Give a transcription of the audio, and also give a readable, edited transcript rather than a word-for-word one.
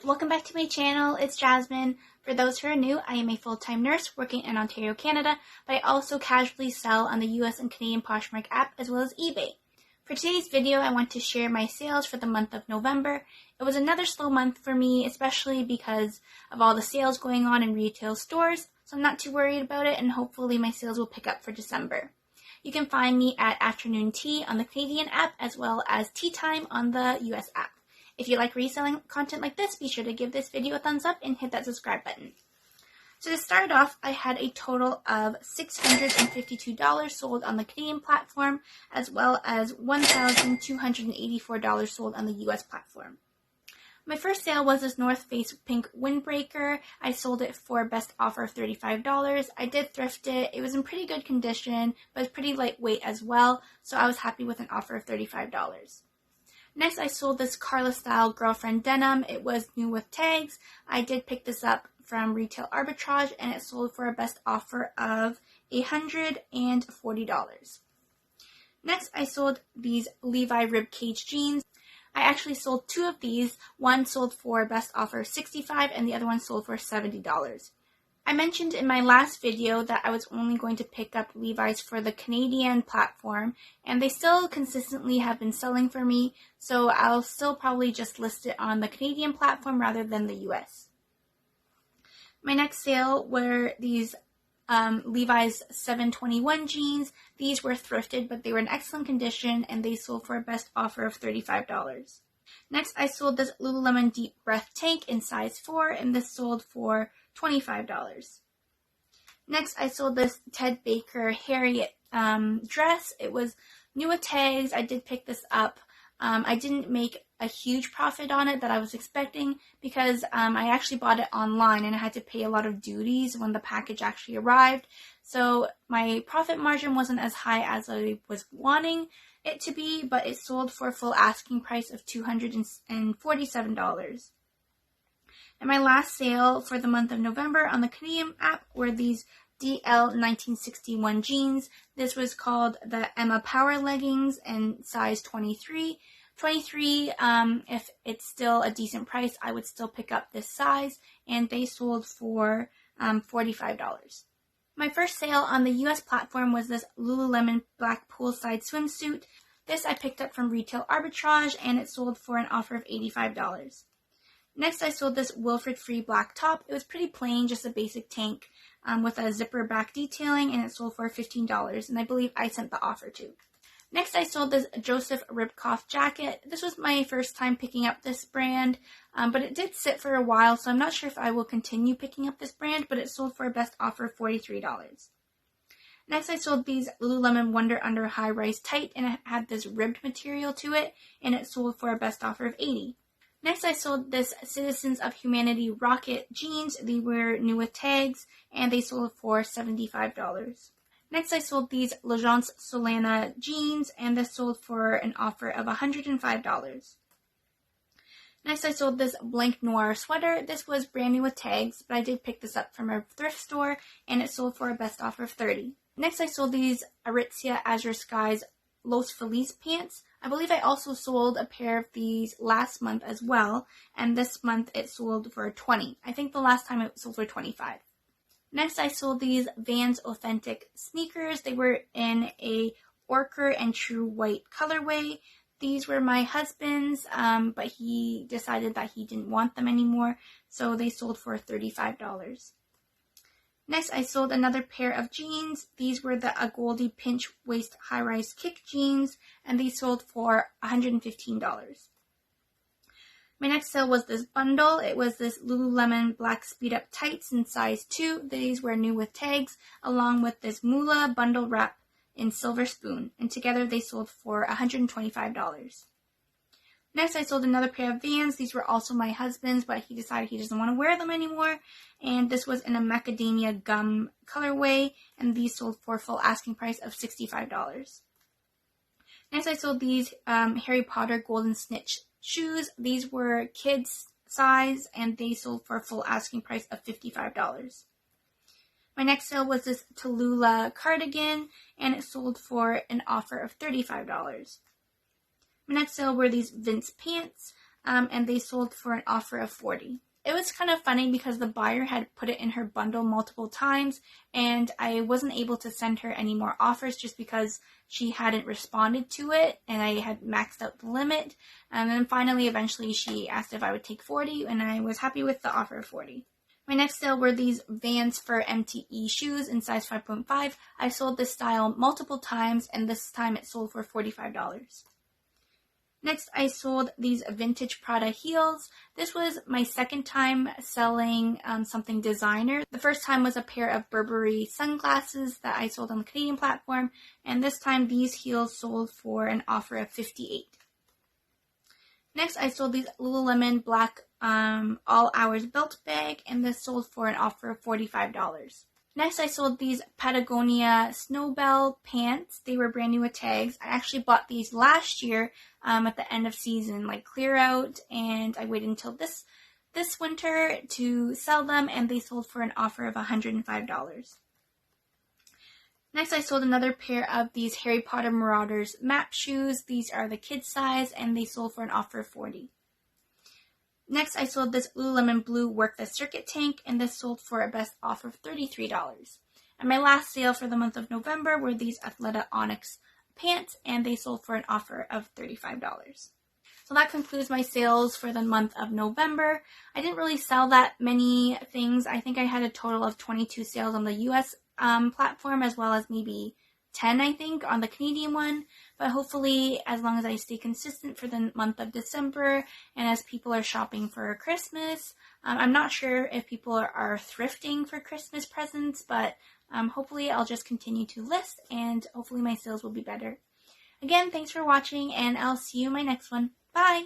Welcome back to my channel. It's Jasmine. For those who are new, I am a full-time nurse working in Ontario, Canada, but I also casually sell on the US and Canadian Poshmark app as well as eBay. For today's video, I want to share my sales for the month of November. It was another slow month for me, especially because of all the sales going on in retail stores, so I'm not too worried about it, and hopefully my sales will pick up for December. You can find me at Afternoon Tea on the Canadian app as well as Tea Time on the US app. If you like reselling content like this, be sure to give this video a thumbs up and hit that subscribe button. So to start off, I had a total of $652 sold on the Canadian platform, as well as $1,284 sold on the US platform. My first sale was this North Face pink windbreaker. I sold it for a best offer of $35. I did thrift it. It was in pretty good condition, but it's pretty lightweight as well, so I was happy with an offer of $35. Next, I sold this Carla style girlfriend denim. It was new with tags. I did pick this up from Retail Arbitrage, and it sold for a best offer of $140. Next, I sold these Levi ribcage jeans. I actually sold two of these. One sold for a best offer of $65, and the other one sold for $70. I mentioned in my last video that I was only going to pick up Levi's for the Canadian platform, and they still consistently have been selling for me, so I'll still probably just list it on the Canadian platform rather than the US. My next sale were these Levi's 721 jeans. These were thrifted, but they were in excellent condition, and they sold for a best offer of $35. Next, I sold this Lululemon Deep Breath tank in size 4, and this sold for $25. Next, I sold this Ted Baker Harriet dress. It was new with tags. I did pick this up. I didn't make a huge profit on it that I was expecting because I actually bought it online and I had to pay a lot of duties when the package actually arrived. So my profit margin wasn't as high as I was wanting it to be, but it sold for a full asking price of $247. And my last sale for the month of November on the Canadian app were these DL 1961 jeans. This was called the Emma Power Leggings in size 23. 23, if it's still a decent price, I would still pick up this size, and they sold for $45. My first sale on the US platform was this Lululemon black poolside swimsuit. This I picked up from Retail Arbitrage, and it sold for an offer of $85. Next, I sold this Wilfred Free black top. It was pretty plain, just a basic tank with a zipper back detailing, and it sold for $15, and I believe I sent the offer too. Next, I sold this Joseph Ribkoff jacket. This was my first time picking up this brand, but it did sit for a while, so I'm not sure if I will continue picking up this brand, but it sold for a best offer of $43. Next, I sold these Lululemon Wonder Under High Rise Tight, and it had this ribbed material to it, and it sold for a best offer of $80. Next, I sold this Citizens of Humanity Rocket jeans. They were new with tags, and they sold for $75. Next, I sold these L'Agence Solana jeans, and this sold for an offer of $105. Next, I sold this Blanc Noir sweater. This was brand new with tags, but I did pick this up from a thrift store, and it sold for a best offer of $30. Next, I sold these Aritzia Azure Skies Los Feliz pants. I believe I also sold a pair of these last month as well, and this month it sold for $20. I think the last time it sold for $25. Next, I sold these Vans Authentic sneakers. They were in a ochre and true white colorway. These were my husband's, but he decided that he didn't want them anymore, so they sold for $35. Next, I sold another pair of jeans. These were the Goldie Pinch Waist High-Rise Kick jeans, and these sold for $115. My next sale was this bundle. It was this Lululemon Black Speed Up Tights in size 2. These were new with tags, along with this Moolah bundle wrap in Silver Spoon, and together they sold for $125. Next, I sold another pair of Vans. These were also my husband's, but he decided he doesn't want to wear them anymore. And this was in a macadamia gum colorway, and these sold for a full asking price of $65. Next, I sold these Harry Potter Golden Snitch shoes. These were kids' size, and they sold for a full asking price of $55. My next sale was this Tallulah cardigan, and it sold for an offer of $35. My next sale were these Vince pants. and they sold for an offer of $40. It was kind of funny because the buyer had put it in her bundle multiple times, and I wasn't able to send her any more offers just because she hadn't responded to it, and I had maxed out the limit. And then finally, eventually, she asked if I would take $40, and I was happy with the offer of $40. My next sale were these Vans for MTE shoes in size 5.5. I sold this style multiple times, and this time it sold for $45. Next, I sold these vintage Prada heels. This was my second time selling something designer. The first time was a pair of Burberry sunglasses that I sold on the Canadian platform, and this time these heels sold for an offer of $58. Next, I sold these Lululemon black all hours belt bag, and this sold for an offer of $45. Next, I sold these Patagonia Snowbell pants. They were brand new with tags. I actually bought these last year at the end of season, like clear out, and I waited until this winter to sell them, and they sold for an offer of $105. Next, I sold another pair of these Harry Potter Marauders map shoes. These are the kid size, and they sold for an offer of $40. Next, I sold this Lululemon blue Work the Circuit tank, and this sold for a best offer of $33. And my last sale for the month of November were these Athleta Onyx pants, and they sold for an offer of $35. So that concludes my sales for the month of November. I didn't really sell that many things. I think I had a total of 22 sales on the US platform, as well as maybe 10, I think, on the Canadian one. But hopefully, as long as I stay consistent for the month of December, and as people are shopping for Christmas, I'm not sure if people are thrifting for Christmas presents, but hopefully I'll just continue to list, and hopefully my sales will be better. Again, thanks for watching, and I'll see you in my next one. Bye!